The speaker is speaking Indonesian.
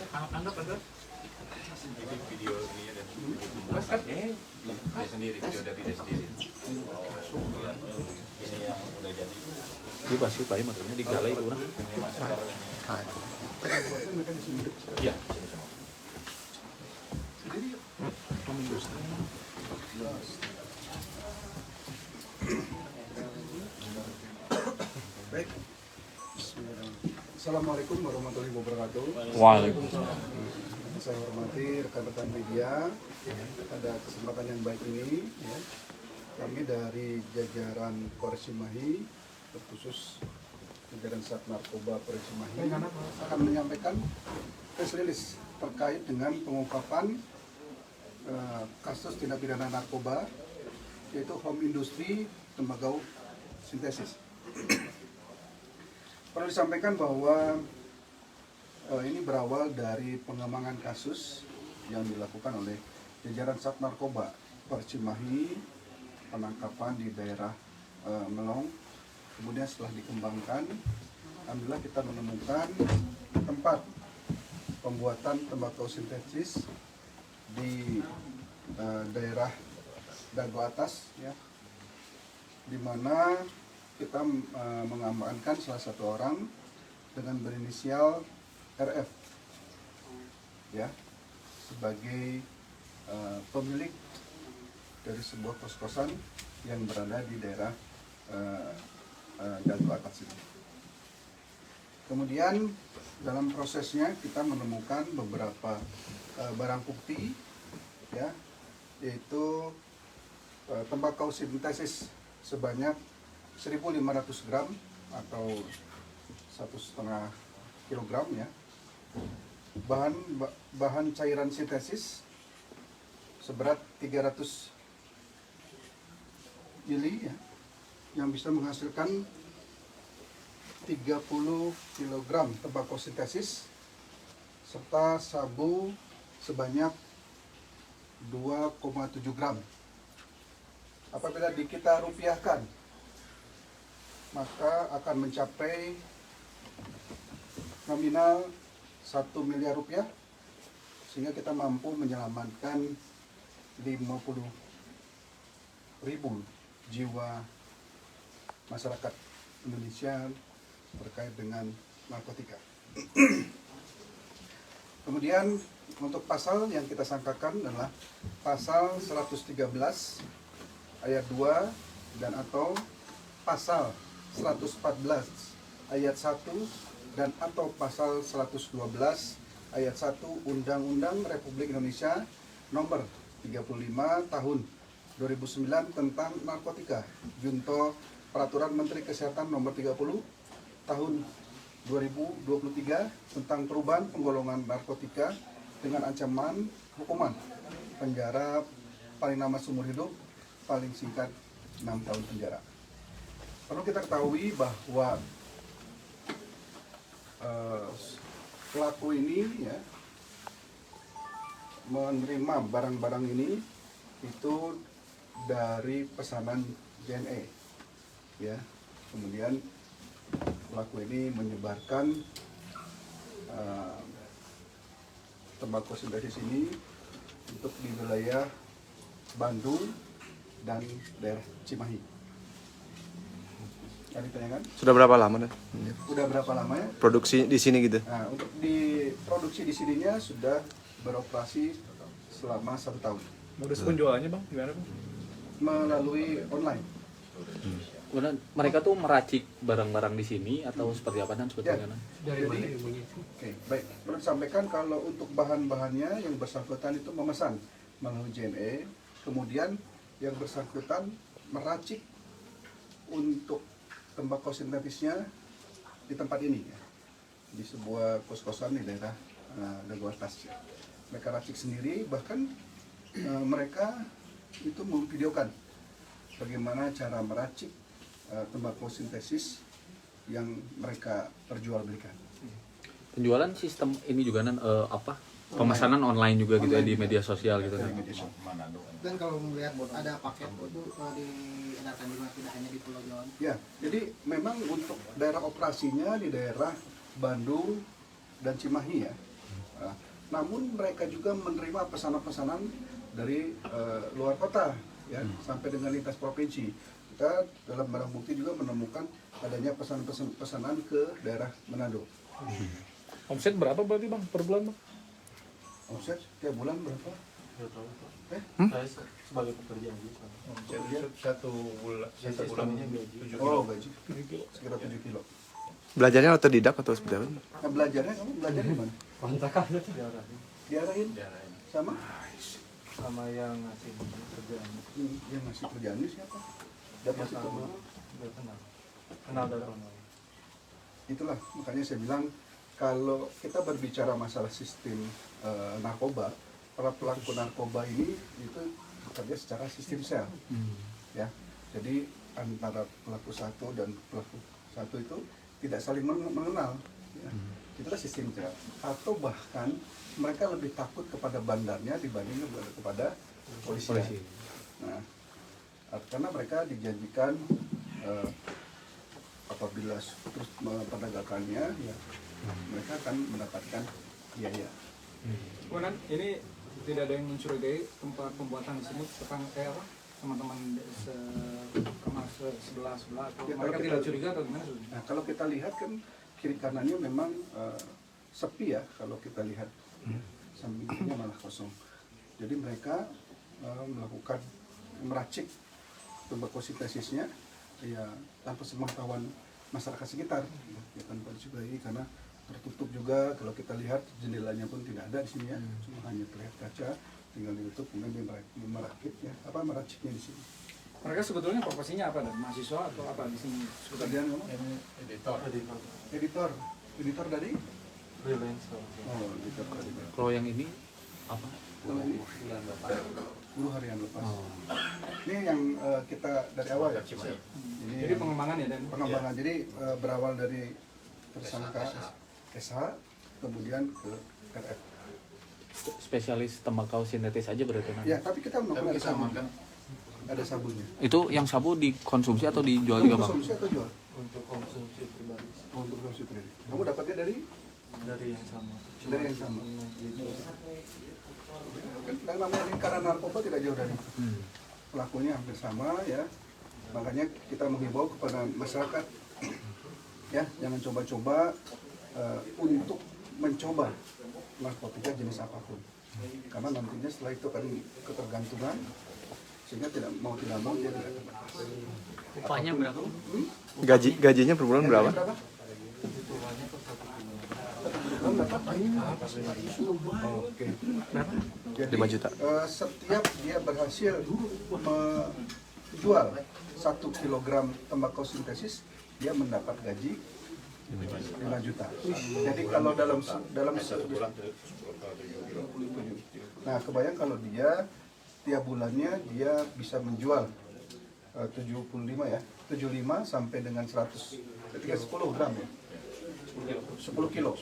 Anggap ada video ini dan dia sendiri, video dari dia sendiri. Ini yang udah jadi. Di pasti Pak maksudnya digalai kurang. Iya. Baik. Assalamualaikum warahmatullahi wabarakatuh. Waalaikumsalam. Saya hormati rekan-rekan media. Pada kesempatan yang baik ini, ya, kami dari jajaran Polres Cimahi, terkhusus jajaran Sat Narkoba Polres Cimahi, akan menyampaikan press release terkait dengan pengungkapan kasus tindak pidana narkoba, yaitu home industry tembakau sintesis. Perlu disampaikan bahwa ini berawal dari pengembangan kasus yang dilakukan oleh jajaran Sat Narkoba Polres Cimahi, penangkapan di daerah Melong. Kemudian setelah dikembangkan, alhamdulillah kita menemukan tempat pembuatan tembakau sintetis di daerah Dago Atas, ya, di mana kita mengamankan salah satu orang dengan berinisial RF, ya, sebagai pemilik dari sebuah kos-kosan yang berada di daerah Dago Atas ini. Kemudian dalam prosesnya kita menemukan beberapa barang bukti, ya, yaitu tembakau sintesis sebanyak 1.500 gram atau 1,5 kilogram, ya. Bahan cairan sintesis seberat 300 mili, ya, yang bisa menghasilkan 30 kg tembakau sintesis serta sabu sebanyak 2,7 gram. Apabila kita rupiahkan, maka akan mencapai nominal 1 miliar rupiah, sehingga kita mampu menyelamatkan 50.000 jiwa masyarakat Indonesia terkait dengan narkotika. Kemudian untuk pasal yang kita sangkakan adalah pasal 113 ayat 2 dan atau pasal 114 ayat 1 dan atau pasal 112 ayat 1 Undang-Undang Republik Indonesia nomor 35 tahun 2009 tentang narkotika, junto Peraturan Menteri Kesehatan nomor 30 tahun 2023 tentang perubahan penggolongan narkotika dengan ancaman hukuman penjara paling lama seumur hidup, paling singkat 6 tahun penjara. Perlu kita ketahui bahwa pelaku ini, ya, menerima barang-barang ini itu dari pesanan JNE, ya. Kemudian pelaku ini menyebarkan tembakau sintesis ini untuk di wilayah Bandung dan daerah Cimahi. Yang ditanyakan? Sudah berapa lama nih? Udah berapa lama, ya? Produksi di sini gitu? Nah, untuk di produksi di sininya sudah beroperasi selama 1 tahun. Modus penjualannya bang, gimana bang? Melalui online. Kemudian mereka tuh meracik barang-barang di sini atau seperti apa dan seperti Ya. apa? Dari mana ilmunya? Oke, baik. Perlu disampaikan kalau untuk bahan-bahannya yang bersangkutan itu memesan melalui JNE, kemudian yang bersangkutan meracik untuk tembakau sintetisnya di tempat ini, ya, di sebuah kos-kosan di daerah Dago Atas. Mereka racik sendiri, bahkan mereka itu memvideokan bagaimana cara meracik tembakau sintesis yang mereka perjualbelikan. Penjualan sistem ini juga kan pemesanan online juga gitu ya, di media sosial gitu kan. Dan kalau melihat ada paket itu diedarkan juga tidak hanya di Pulau Jawa. Ya, jadi memang untuk daerah operasinya di daerah Bandung dan Cimahi, ya. Nah, namun mereka juga menerima pesanan-pesanan dari luar kota, ya, sampai dengan lintas provinsi. Kita dalam barang bukti juga menemukan adanya pesanan ke daerah Manado. Omset berapa berarti bang per bulan bang? Omset tiap bulan berapa? Saya sebagai pekerja aja. Satu bulan Sistemnya gaji. 7 Oh, gaji sekitar 7 kilo. Belajarnya otodidak atau seperti apa? Nah, belajarnya kamu belajar di mana? Diarahin sama? Sama yang ngasih kerjaan. Yang ngasih kerjaannya siapa? Dapat itu Sama mana? nggak kenal dari online. Itulah makanya saya bilang kalau kita berbicara masalah sistem narkoba, para pelaku narkoba ini itu bekerja secara sistem sel, ya. Jadi antara pelaku satu dan pelaku satu itu tidak saling mengenal, ya. Itulah sistem sel. Atau bahkan mereka lebih takut kepada bandarnya dibanding kepada polisi. Nah, karena mereka dijanjikan apabila terus memperdagangkannya, ya mereka akan mendapatkan biaya. Kemudian ini tidak ada yang mencurigai tempat pembuatan di sini teman-teman sebelah atau Ya, mereka kalau tidak kita- curiga atau gimana? Nah, kalau kita lihat kan kiri kanannya memang sepi ya, kalau kita lihat sampingnya malah kosong. Jadi mereka melakukan meracik tuberkulosisnya ya tanpa sepengetahuan masyarakat sekitar, ya tanpa disukai karena tertutup juga. Kalau kita lihat jendelanya pun tidak ada di sini ya, cuma hanya terlihat kaca, tinggal ditutup kemudian meraciknya di sini. Mereka sebetulnya profesinya apa? Dan mahasiswa atau apa di sini? Kemudian ngomong, editor dari Freelance. editor dari. Kalau yang ini apa? Kalau ini buruh harian lepas. Ini yang kita dari awal ya. Ini Jadi pengembangan ya dan pengembangan. Jadi berawal dari tersangka SH, kemudian ke RF. Spesialis tembakau sintetis aja berarti kan? Ya, tapi kita melakukan Tapi ada kita sabun. amankan Ada sabunnya. Itu yang sabu dikonsumsi atau dijual juga bang? Konsumsi atau jual? Untuk konsumsi pribadi Untuk konsumsi pribadi. Kamu dapatnya dari dari yang sama. Dari yang sama. Yang namanya lingkaran narkoba tidak jauh dari itu. Pelakunya hampir sama ya. Makanya kita menghimbau kepada masyarakat ya jangan coba-coba untuk mencoba narkotika jenis apapun. Karena nantinya setelah itu akan ketergantungan sehingga tidak mau dia tidak terlepas. Upahnya berapa? Gajinya per bulan berapa? Oke. Jadi 5 juta. Setiap dia berhasil menjual 1 kilogram tembakau sintesis, dia mendapat gaji 5 juta. Jadi kalau dalam bulan 10 kilo. nah kebayang kalau dia tiap bulannya dia bisa menjual 75 sampai dengan 100 ketika 10 gram ya 10 kilo